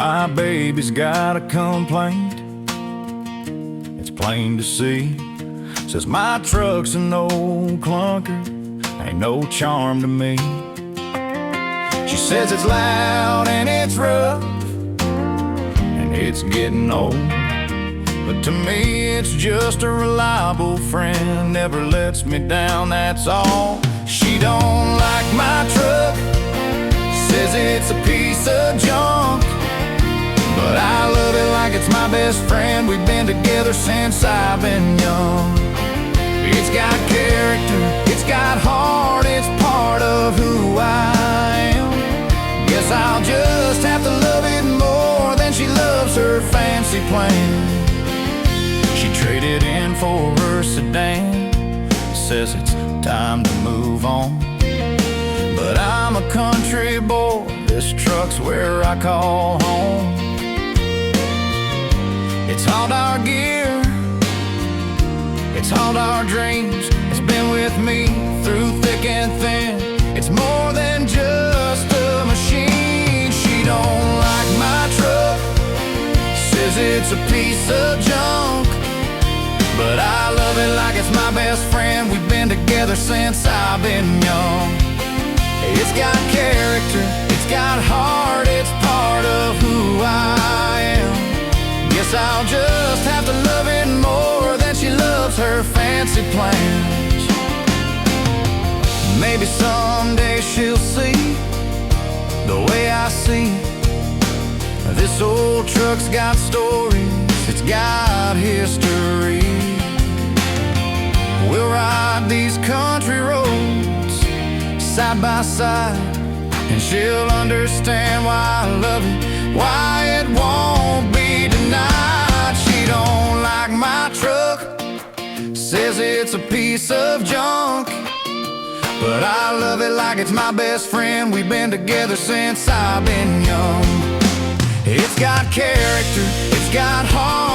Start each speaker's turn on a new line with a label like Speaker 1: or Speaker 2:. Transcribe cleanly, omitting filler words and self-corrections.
Speaker 1: My baby's got a complaint, it's plain to see. Says my truck's an old clunker, ain't no charm to me. She says it's loud and it's rough, and it's getting old. But to me it's just a reliable friend, never lets me down, that's all. She don't like my truck, says it's a piece of junk, but I love it like it's my best friend. We've been together since I've been young. It's got character, it's got heart, it's part of who I am. Guess I'll just have to love it more than she loves her fancy plan. She traded in for her sedan, says it's time to move on. But I'm a country boy, this truck's where I call home. It's hauled our gear, it's hauled our dreams, it's been with me through thick and thin. It's more than just a machine. She don't like my truck, says it's a piece of junk, but I love it like it's my best friend. We've been together since I've been young. It's got character, it's got heart, it's part of who I am. Guess I'll just have to love it more than she loves her fancy plans. Maybe someday she'll see the way I see. This old truck's got stories, it's got history. We'll ride these country roads side by side, and she'll understand why I love it, why it won't be denied. She don't like my truck, says it's a piece of junk, but I love it like it's my best friend. We've been together since I've been young. It's got character, it's got heart,